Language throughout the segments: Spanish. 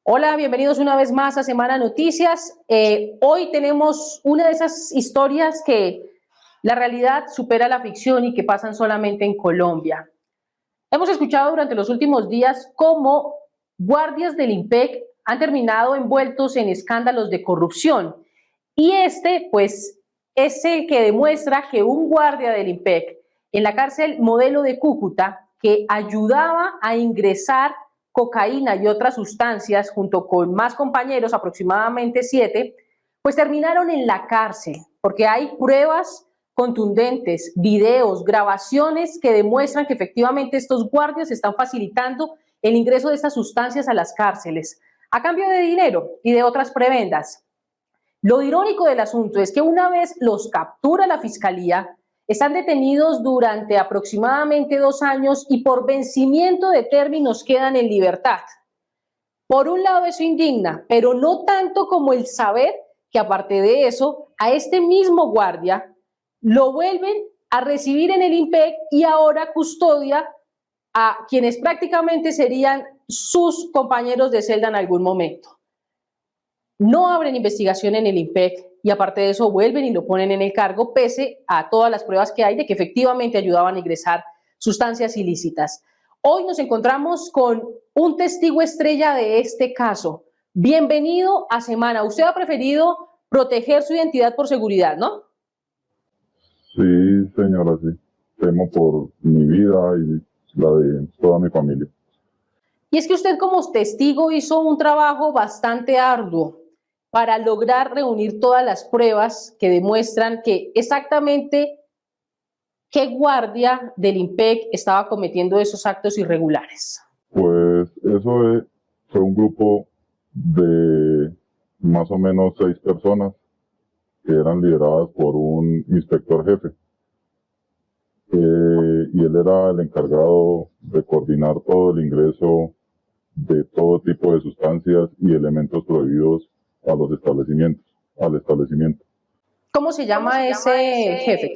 Hola, bienvenidos una vez más a Semana Noticias. Hoy tenemos una de esas historias que la realidad supera la ficción y que pasan solamente en Colombia. Hemos escuchado durante los últimos días cómo guardias del IMPEC han terminado envueltos en escándalos de corrupción. Y pues, es el que demuestra que un guardia del IMPEC en la cárcel modelo de Cúcuta, que ayudaba a ingresar cocaína y otras sustancias junto con más compañeros, aproximadamente 7, pues terminaron en la cárcel, porque hay pruebas contundentes, videos, grabaciones que demuestran que efectivamente estos guardias están facilitando el ingreso de estas sustancias a las cárceles, a cambio de dinero y de otras prebendas. Lo irónico del asunto es que una vez los captura la fiscalía, están detenidos durante aproximadamente 2 años y por vencimiento de términos quedan en libertad. Por un lado eso indigna, pero no tanto como el saber que aparte de eso, a este mismo guardia lo vuelven a recibir en el IMPEC y ahora custodia a quienes prácticamente serían sus compañeros de celda en algún momento. No abren investigación en el IMPEC y aparte de eso vuelven y lo ponen en el cargo pese a todas las pruebas que hay de que efectivamente ayudaban a ingresar sustancias ilícitas. Hoy nos encontramos con un testigo estrella de este caso. Bienvenido a Semana. Usted ha preferido proteger su identidad por seguridad, ¿no? Sí, señora, sí. Temo por mi vida y la de toda mi familia. Y es que usted como testigo hizo un trabajo bastante arduo para lograr reunir todas las pruebas que demuestran que exactamente qué guardia del IMPEC estaba cometiendo esos actos irregulares. Pues eso fue un grupo de más o menos 6 personas que eran lideradas por un inspector jefe. Y él era el encargado de coordinar todo el ingreso de todo tipo de sustancias y elementos prohibidos a los establecimientos, al establecimiento. ¿Cómo se llama ese jefe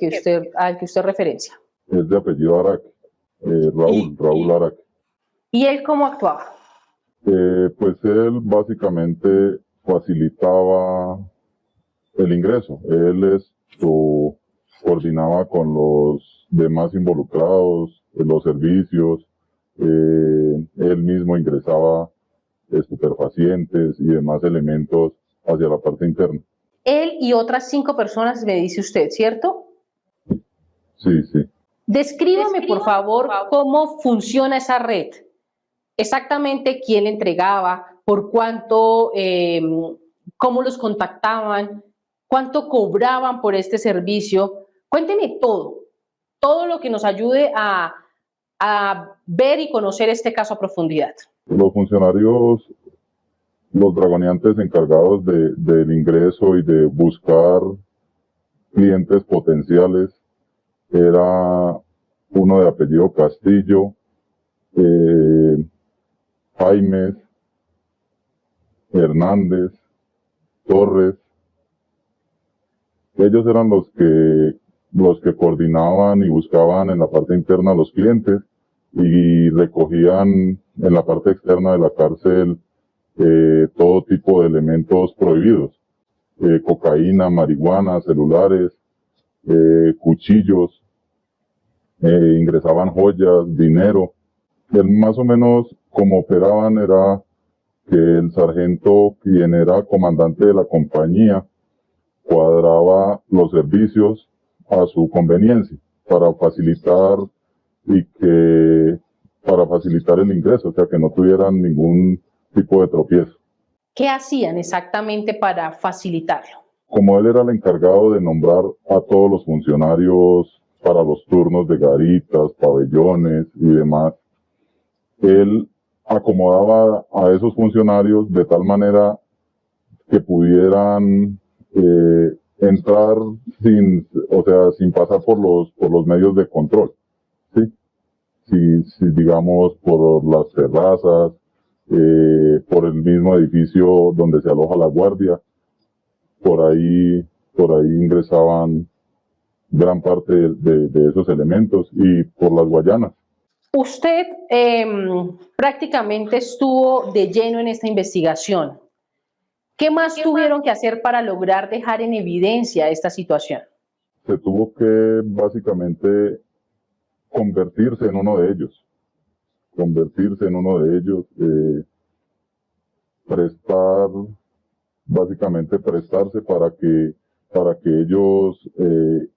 al que usted referencia? Es de apellido Araque, Raúl Araque. ¿Y él cómo actuaba? Pues él básicamente facilitaba el ingreso. Él coordinaba con los demás involucrados, los servicios, él mismo ingresaba estupefacientes y demás elementos hacia la parte interna. Él y otras 5 personas, me dice usted, ¿cierto? Sí, sí. Descríbame, por favor, cómo funciona esa red. Exactamente quién le entregaba, por cuánto, cómo los contactaban, cuánto cobraban por este servicio. Cuénteme todo lo que nos ayude a ver y conocer este caso a profundidad. Los funcionarios, los dragoneantes encargados del ingreso y de buscar clientes potenciales, era uno de apellido Castillo, Jaimes, Hernández, Torres. Ellos eran los que coordinaban y buscaban en la parte interna a los clientes y recogían en la parte externa de la cárcel todo tipo de elementos prohibidos, cocaína, marihuana, celulares, cuchillos, ingresaban joyas, dinero. Más o menos como operaban era que el sargento, quien era comandante de la compañía, cuadraba los servicios a su conveniencia para facilitar el ingreso, o sea, que no tuvieran ningún tipo de tropiezo. ¿Qué hacían exactamente para facilitarlo? Como él era el encargado de nombrar a todos los funcionarios para los turnos de garitas, pabellones y demás, él acomodaba a esos funcionarios de tal manera que pudieran entrar sin pasar por los medios de control, ¿sí? Si digamos por las terrazas, por el mismo edificio donde se aloja la guardia, por ahí ingresaban gran parte de esos elementos y por las Guayanas. Usted prácticamente estuvo de lleno en esta investigación. ¿Qué más tuvieron que hacer para lograr dejar en evidencia esta situación? Se tuvo que básicamente convertirse en uno de ellos, prestarse para que ellos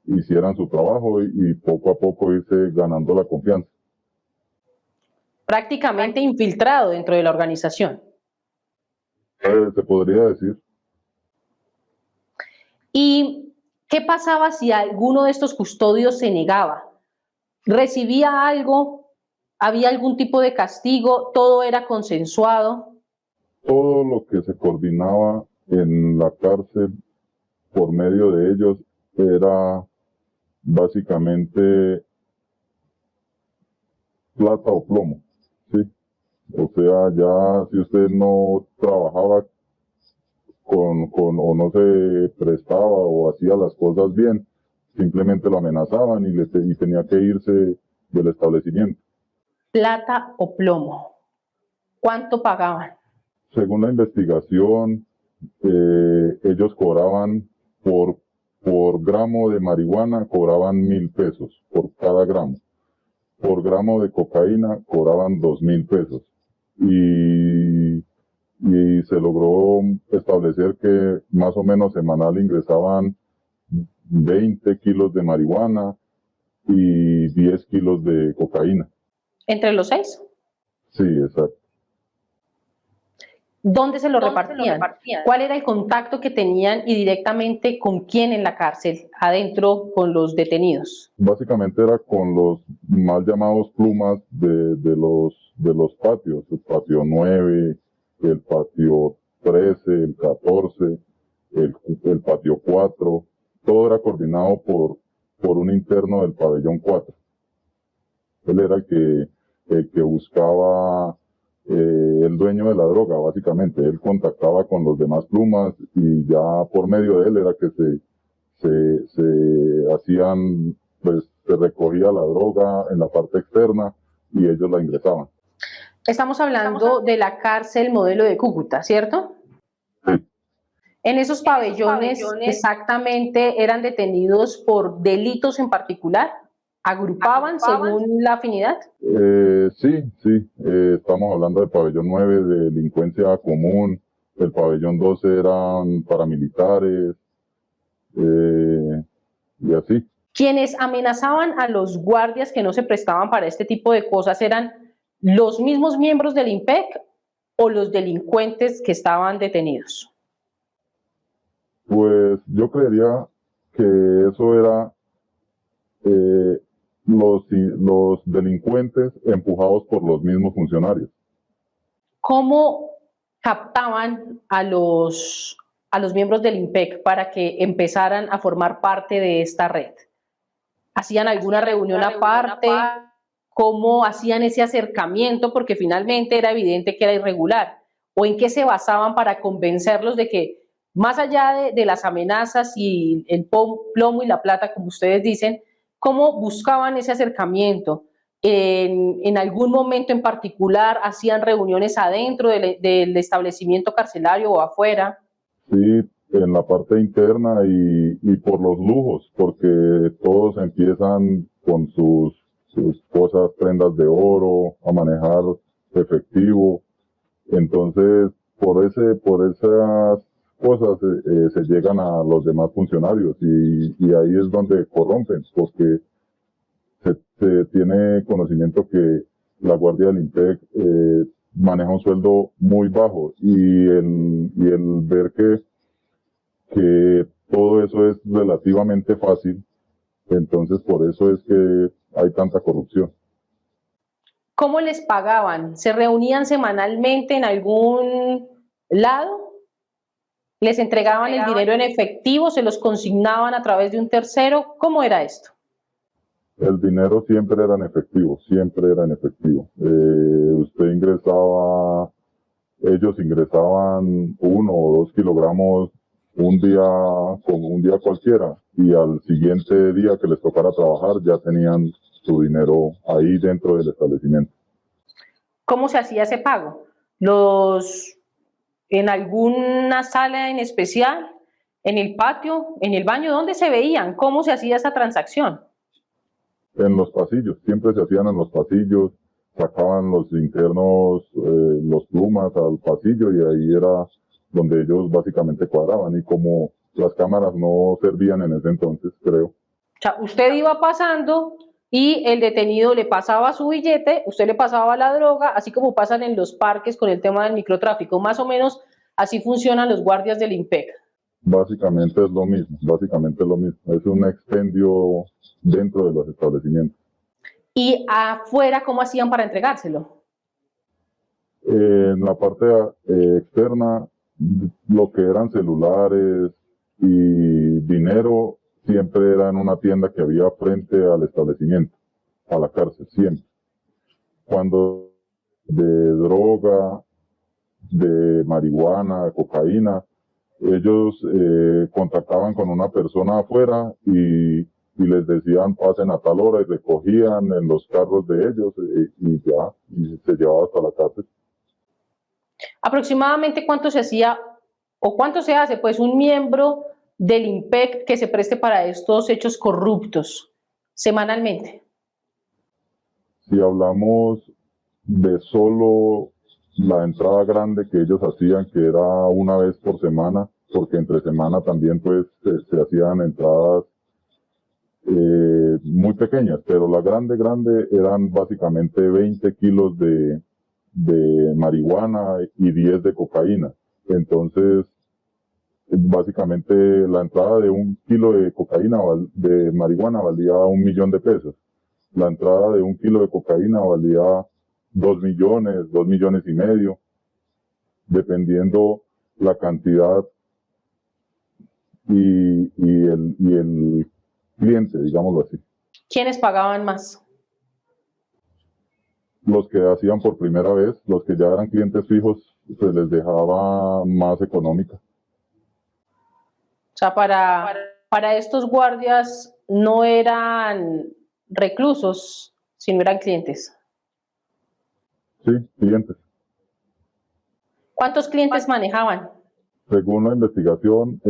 hicieran su trabajo y poco a poco irse ganando la confianza. Prácticamente infiltrado dentro de la organización. Se podría decir. ¿Y qué pasaba si alguno de estos custodios se negaba? ¿Recibía algo? ¿Había algún tipo de castigo? ¿Todo era consensuado? Todo lo que se coordinaba en la cárcel por medio de ellos era básicamente plata o plomo, ¿sí? O sea, ya si usted no trabajaba o no se prestaba o hacía las cosas bien, simplemente lo amenazaban y tenía que irse del establecimiento. Plata o plomo. ¿Cuánto pagaban? Según la investigación, ellos cobraban por gramo de marihuana, cobraban 1,000 pesos por cada gramo. Por gramo de cocaína cobraban 2,000 pesos. Y se logró establecer que más o menos semanal ingresaban 20 kilos de marihuana y 10 kilos de cocaína. ¿Entre los 6? Sí, exacto. ¿Dónde se lo repartían? ¿Cuál era el contacto que tenían y directamente con quién en la cárcel, adentro con los detenidos? Básicamente era con los mal llamados plumas de los patios, el patio 9, el patio 13, el 14, el patio 4, todo era coordinado por un interno del pabellón 4. Él era el que buscaba el dueño de la droga, básicamente. Él contactaba con los demás plumas y ya por medio de él era que se hacían, pues se recogía la droga en la parte externa y ellos la ingresaban. Estamos hablando de la cárcel modelo de Cúcuta, ¿cierto? Sí. En esos pabellones exactamente eran detenidos por delitos en particular. ¿Agrupaban según la afinidad? Sí. Estamos hablando del pabellón 9 de delincuencia común, el pabellón 12 eran paramilitares, y así. Quienes amenazaban a los guardias que no se prestaban para este tipo de cosas eran los mismos miembros del IMPEC o los delincuentes que estaban detenidos. Pues yo creería que eso era los delincuentes empujados por los mismos funcionarios. ¿Cómo captaban a los miembros del IMPEC para que empezaran a formar parte de esta red? ¿Hacían alguna reunión aparte? ¿Cómo hacían ese acercamiento? Porque finalmente era evidente que era irregular. ¿O en qué se basaban para convencerlos de que, más allá de las amenazas y el plomo y la plata, como ustedes dicen, cómo buscaban ese acercamiento? ¿En algún momento en particular hacían reuniones adentro del establecimiento carcelario o afuera? Sí, en la parte interna y por los lujos, porque todos empiezan con sus cosas, prendas de oro, a manejar efectivo. Entonces, por esas cosas se llegan a los demás funcionarios y ahí es donde corrompen, porque se tiene conocimiento que la Guardia del IMPEC maneja un sueldo muy bajo y el ver que todo eso es relativamente fácil, entonces por eso es que hay tanta corrupción. ¿Cómo les pagaban? ¿Se reunían semanalmente en algún lado? ¿Les entregaban el dinero en efectivo? ¿Se los consignaban a través de un tercero? ¿Cómo era esto? El dinero siempre era en efectivo, siempre era en efectivo. Ellos ingresaban 1 o 2 kilogramos un día como un día cualquiera, y al siguiente día que les tocara trabajar ya tenían su dinero ahí dentro del establecimiento. ¿Cómo se hacía ese pago? ¿En alguna sala en especial? ¿En el patio? ¿En el baño? ¿Dónde se veían? ¿Cómo se hacía esa transacción? En los pasillos, siempre se hacían en los pasillos, sacaban los internos, los plumas al pasillo, y ahí era donde ellos básicamente cuadraban, y como las cámaras no servían en ese entonces, creo. O sea, usted iba pasando y el detenido le pasaba su billete, usted le pasaba la droga, así como pasan en los parques con el tema del microtráfico. Más o menos así funcionan los guardias del IMPEC. Básicamente es lo mismo, es un expendio dentro de los establecimientos. ¿Y afuera cómo hacían para entregárselo? En la parte externa, lo que eran celulares y dinero siempre era en una tienda que había frente al establecimiento, a la cárcel, siempre. Cuando de droga, de marihuana, cocaína, ellos contactaban con una persona afuera y les decían pasen a tal hora, y recogían en los carros de ellos y se llevaba hasta la cárcel. Aproximadamente cuánto se hacía o cuánto se hace pues un miembro del IMPEC que se preste para estos hechos corruptos semanalmente. Si hablamos de solo la entrada grande que ellos hacían, que era una vez por semana, porque entre semana también pues se hacían entradas muy pequeñas, pero la grande eran básicamente 20 kilos de marihuana y 10 de cocaína. Entonces, básicamente la entrada de 1 kilo de cocaína, de marihuana, valía 1 millón de pesos. La entrada de 1 kilo de cocaína valía 2 millones, 2 millones y medio, dependiendo la cantidad y el cliente, digámoslo así. ¿Quiénes pagaban más? Los que hacían por primera vez, los que ya eran clientes fijos, se les dejaba más económica. O sea, para estos guardias no eran reclusos, sino eran clientes. Sí, clientes. ¿Cuántos clientes manejaban? Según la investigación,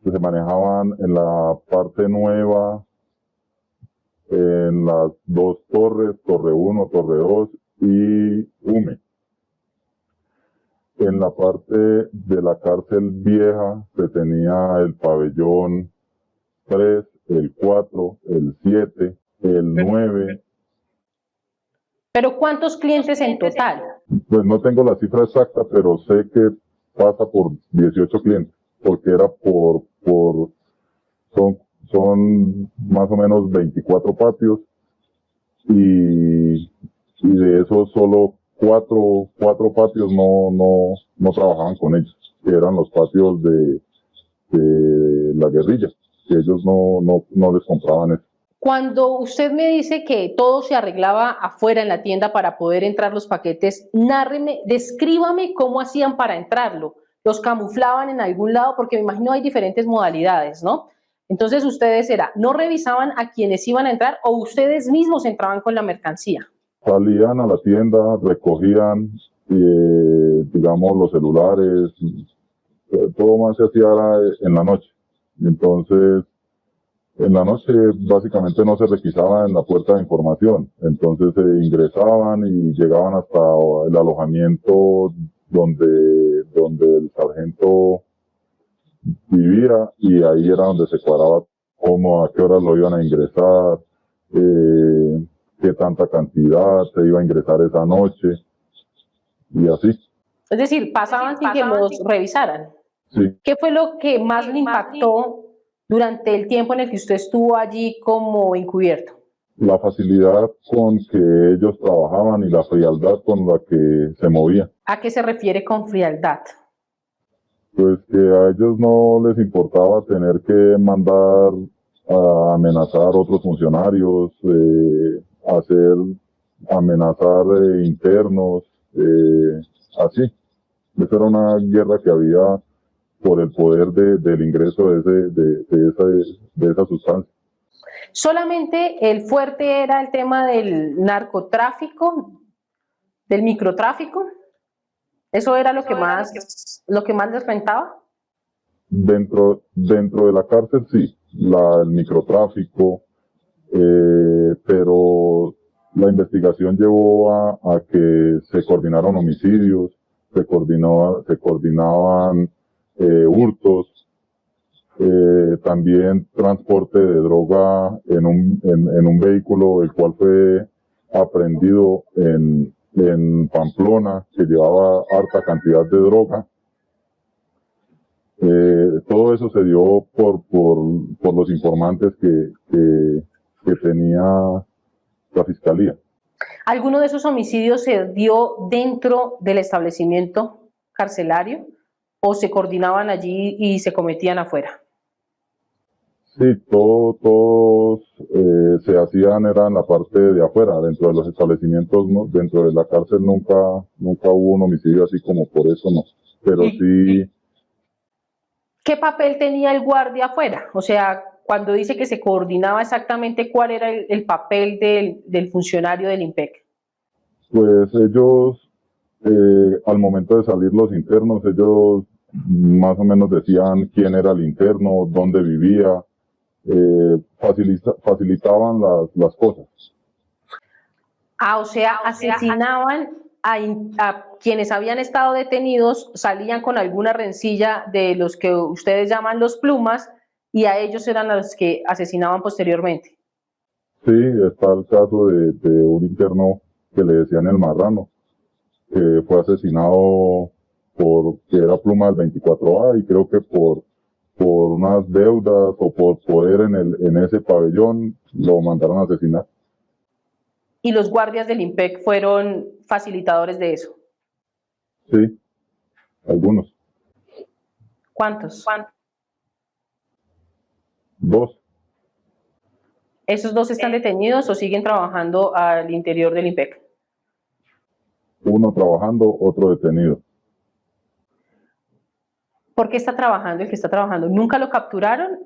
se manejaban en la parte nueva, en las 2 torres, Torre 1, Torre 2 y UME. En la parte de la cárcel vieja se tenía el pabellón 3, el 4, el 7, el 9. ¿Pero cuántos clientes en total? Pues no tengo la cifra exacta, pero sé que pasa por 18 clientes, porque era son más o menos 24 patios, y de esos solo cuatro patios no trabajaban con ellos, que eran los patios de la guerrilla, que ellos no les compraban eso. Cuando usted me dice que todo se arreglaba afuera en la tienda para poder entrar los paquetes, nárreme, descríbame cómo hacían para entrarlo. ¿Los camuflaban en algún lado? Porque me imagino hay diferentes modalidades, ¿no? Entonces ustedes no revisaban a quienes iban a entrar, o ustedes mismos entraban con la mercancía. Salían a la tienda, recogían, digamos, los celulares, todo más se hacía en la noche. Entonces, en la noche básicamente no se requisaba en la puerta de información, entonces ingresaban y llegaban hasta el alojamiento donde el sargento vivía, y ahí era donde se cuadraba a qué horas lo iban a ingresar, qué tanta cantidad se iba a ingresar esa noche, y así. Es decir, pasaban sin que los revisaran. Sí. ¿Qué fue lo que más le impactó durante el tiempo en el que usted estuvo allí como encubierto? La facilidad con que ellos trabajaban y la frialdad con la que se movían. ¿A qué se refiere con frialdad? Pues que a ellos no les importaba tener que mandar a amenazar a otros funcionarios, amenazar internos, así. Esa era una guerra que había por el poder del ingreso de esa sustancia. Solamente el fuerte era el tema del narcotráfico, del microtráfico. ¿Eso era lo que más les rentaba? Dentro de la cárcel sí, el microtráfico, pero la investigación llevó a que se coordinaron homicidios, se coordinaban hurtos, también transporte de droga en un vehículo, el cual fue aprehendido en Pamplona, que llevaba harta cantidad de droga. Todo eso se dio por los informantes que tenía la fiscalía. ¿Alguno de esos homicidios se dio dentro del establecimiento carcelario o se coordinaban allí y se cometían afuera? Sí, todos se hacían, era en la parte de afuera, dentro de los establecimientos, ¿no? Dentro de la cárcel nunca hubo un homicidio así como por eso, no. Pero sí. ¿Qué papel tenía el guardia afuera? O sea, cuando dice que se coordinaba exactamente, ¿cuál era el papel del funcionario del IMPEC? Pues ellos, al momento de salir los internos, ellos más o menos decían quién era el interno, dónde vivía, facilitaban las cosas. O sea, asesinaban a quienes habían estado detenidos, salían con alguna rencilla de los que ustedes llaman los plumas, y a ellos eran los que asesinaban posteriormente. Sí, está el caso de un interno que le decían el Marrano, que fue asesinado porque era pluma del 24A y creo que por unas deudas o por poder en ese pabellón lo mandaron a asesinar. ¿Y los guardias del IMPEC fueron facilitadores de eso? Sí, algunos. ¿Cuántos? 2. ¿Esos 2 están detenidos o siguen trabajando al interior del IMPEC? Uno trabajando, otro detenido. ¿Por qué está trabajando el que está trabajando? ¿Nunca lo capturaron?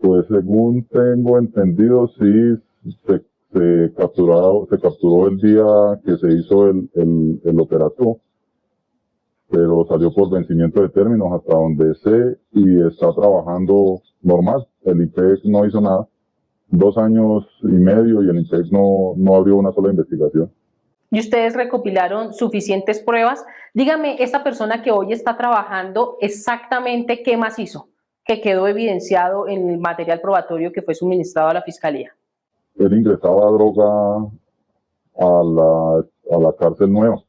Pues según tengo entendido, sí, se capturó el día que se hizo el operativo, pero salió por vencimiento de términos hasta donde sé y está trabajando normal. El IMPEC no hizo nada. 2 años y medio y el IMPEC no abrió una sola investigación. ¿Y ustedes recopilaron suficientes pruebas? Dígame, esta persona que hoy está trabajando, exactamente qué más hizo, que quedó evidenciado en el material probatorio que fue suministrado a la Fiscalía. Él ingresaba droga a la cárcel nueva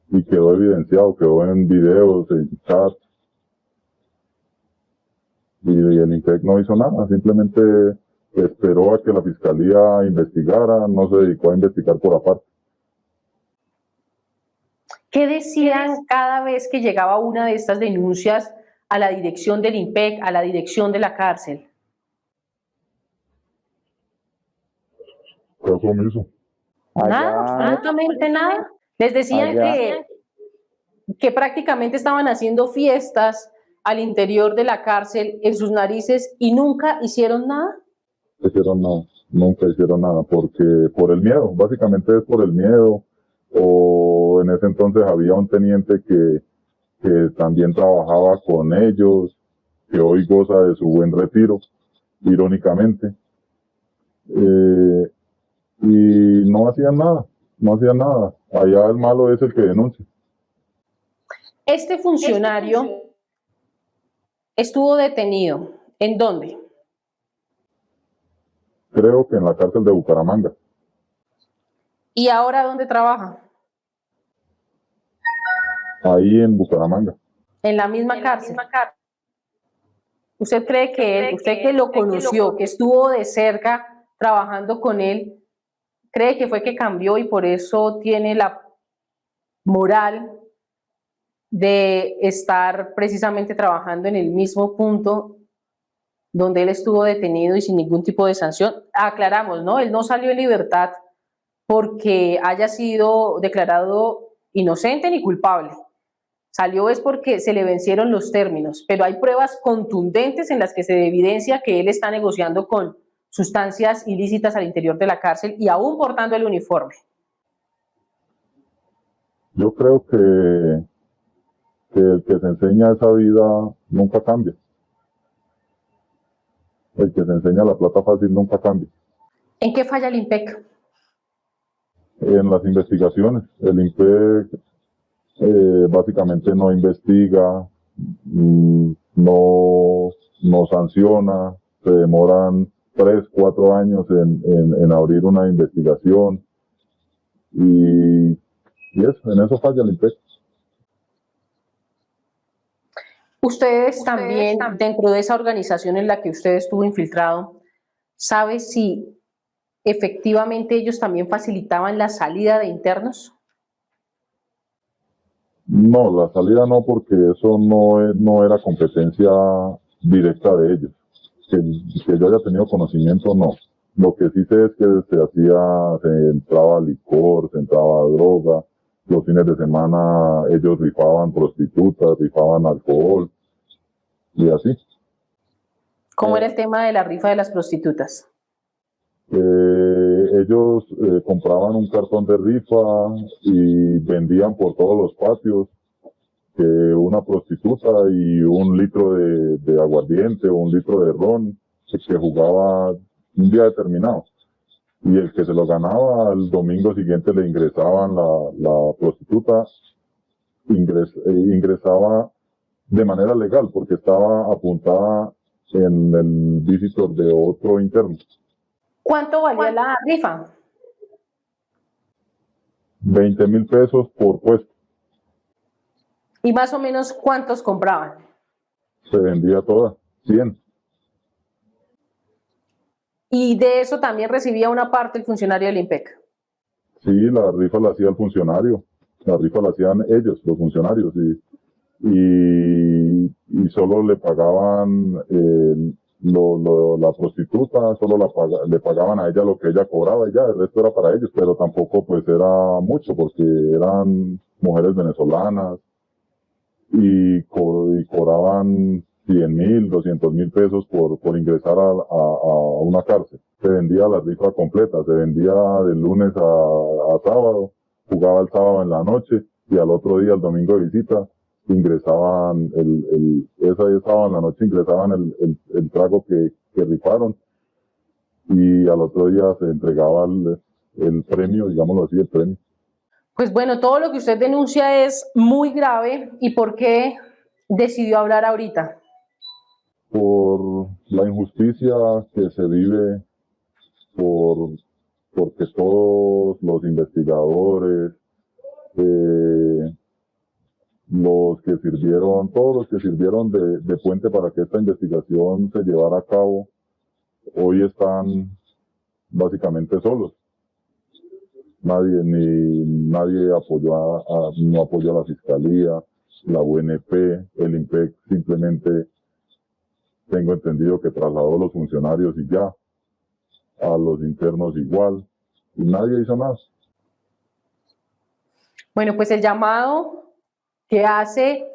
y quedó evidenciado, quedó en videos, en chat, y el IMPEC no hizo nada, simplemente esperó a que la Fiscalía investigara, no se dedicó a investigar por aparte. ¿Qué decían cada vez que llegaba una de estas denuncias a la dirección del IMPEC, a la dirección de la cárcel? Caso omiso. Nada, absolutamente nada. Les decían que prácticamente estaban haciendo fiestas al interior de la cárcel en sus narices y nunca hicieron nada. Hicieron nada, nunca hicieron nada, porque por el miedo, básicamente es por el miedo, o en ese entonces había un teniente que también trabajaba con ellos, que hoy goza de su buen retiro, irónicamente, y no hacían nada, allá el malo es el que denuncia. Este funcionario estuvo detenido, ¿en dónde? Creo que en la cárcel de Bucaramanga. ¿Y ahora dónde trabaja? Ahí en Bucaramanga. En la misma cárcel. ¿Usted cree que él, usted que lo conoció, que estuvo de cerca trabajando con él, cree que fue que cambió y por eso tiene la moral de estar precisamente trabajando en el mismo punto donde él estuvo detenido y sin ningún tipo de sanción? Aclaramos, ¿no? Él no salió en libertad porque haya sido declarado inocente ni culpable, Salió es porque se le vencieron los términos, pero hay pruebas contundentes en las que se evidencia que él está negociando con sustancias ilícitas al interior de la cárcel y aún portando el uniforme. Yo creo que el que se enseña esa vida nunca cambia. El que se enseña la plata fácil nunca cambia. ¿En qué falla el IMPEC? En las investigaciones. El IMPEC básicamente no investiga, no sanciona, se demoran 3, 4 años en abrir una investigación y eso, en eso falla el IMPEC. Ustedes también, dentro de esa organización en la que usted estuvo infiltrado, ¿sabe si efectivamente ellos también facilitaban la salida de internos? No, la salida no, porque eso no era competencia directa de ellos. Que yo haya tenido conocimiento, no. Lo que sí sé es que se entraba licor, se entraba droga, los fines de semana ellos rifaban prostitutas, rifaban alcohol, y así. ¿Cómo era el tema de la rifa de las prostitutas? Ellos compraban un cartón de rifa y vendían por todos los patios una prostituta y un litro de aguardiente o un litro de ron que jugaba un día determinado. Y el que se lo ganaba, al domingo siguiente le ingresaban la prostituta, ingresaba de manera legal porque estaba apuntada en el visitor de otro interno. ¿Cuánto valía la rifa? 20,000 pesos por puesto. ¿Y más o menos cuántos compraban? Se vendía toda, 100. ¿Y de eso también recibía una parte el funcionario del IMPEC? Sí, la rifa la hacía el funcionario, la rifa la hacían ellos, los funcionarios, y solo le pagaban la prostituta, solo le pagaban a ella lo que ella cobraba y ya, el resto era para ellos, pero tampoco pues era mucho porque eran mujeres venezolanas y cobraban 100,000, 200,000 pesos por ingresar a una cárcel. Se vendía la rifa completa, se vendía de lunes a sábado, jugaba el sábado en la noche y al otro día, el domingo de visita, ingresaban ese sábado en la noche ingresaban el trago que rifaron y al otro día se entregaba el premio, digámoslo así, el premio. Pues bueno, todo lo que usted denuncia es muy grave. ¿Y por qué decidió hablar ahorita? Por la injusticia que se vive, porque todos los investigadores, todos los que sirvieron de puente para que esta investigación se llevara a cabo, hoy están básicamente solos. Nadie no apoyó a la Fiscalía, la UNP, el IMPEC simplemente tengo entendido que trasladó a los funcionarios y ya, a los internos igual, y nadie hizo nada. Bueno, pues el llamado que hace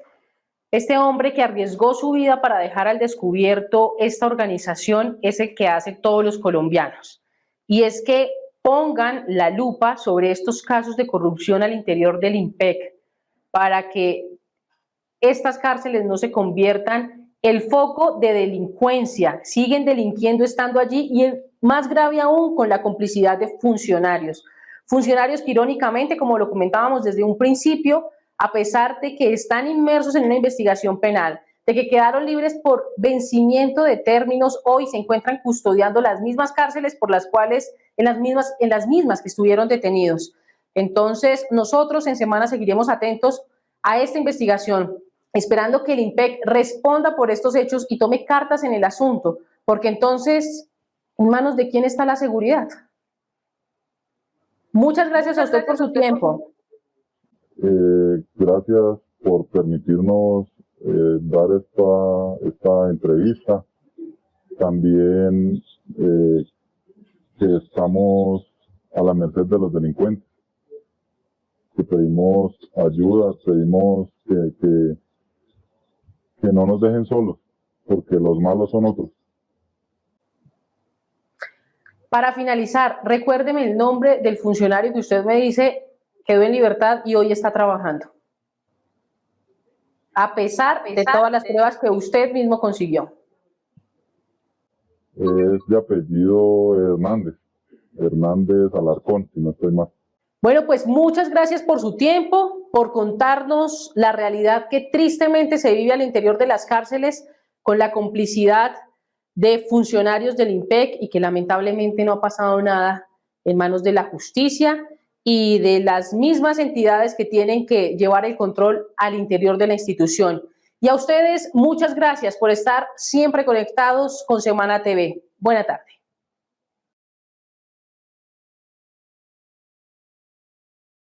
este hombre que arriesgó su vida para dejar al descubierto esta organización es el que hace todos los colombianos. Y es que pongan la lupa sobre estos casos de corrupción al interior del IMPEC para que estas cárceles no se conviertan el foco de delincuencia. Siguen delinquiendo estando allí y más grave aún con la complicidad de funcionarios. Funcionarios que irónicamente, como lo comentábamos desde un principio, a pesar de que están inmersos en una investigación penal, de que quedaron libres por vencimiento de términos, hoy se encuentran custodiando las mismas cárceles por las cuales, en las mismas que estuvieron detenidos. Entonces, nosotros en Semana seguiremos atentos a esta investigación, esperando que el IMPEC responda por estos hechos y tome cartas en el asunto, porque entonces, ¿en manos de quién está la seguridad? Muchas gracias a usted por su tiempo. Gracias por permitirnos dar esta entrevista. También que estamos a la merced de los delincuentes, que pedimos ayuda, pedimos que no nos dejen solos, porque los malos son otros. Para finalizar, recuérdeme el nombre del funcionario que usted me dice quedó en libertad y hoy está trabajando, a pesar de todas las pruebas que usted mismo consiguió. Es de apellido Hernández Alarcón, si no estoy mal. Bueno, pues muchas gracias por su tiempo, por contarnos la realidad que tristemente se vive al interior de las cárceles con la complicidad de funcionarios del IMPEC y que lamentablemente no ha pasado nada en manos de la justicia y de las mismas entidades que tienen que llevar el control al interior de la institución. Y a ustedes, muchas gracias por estar siempre conectados con Semana TV. Buena tarde.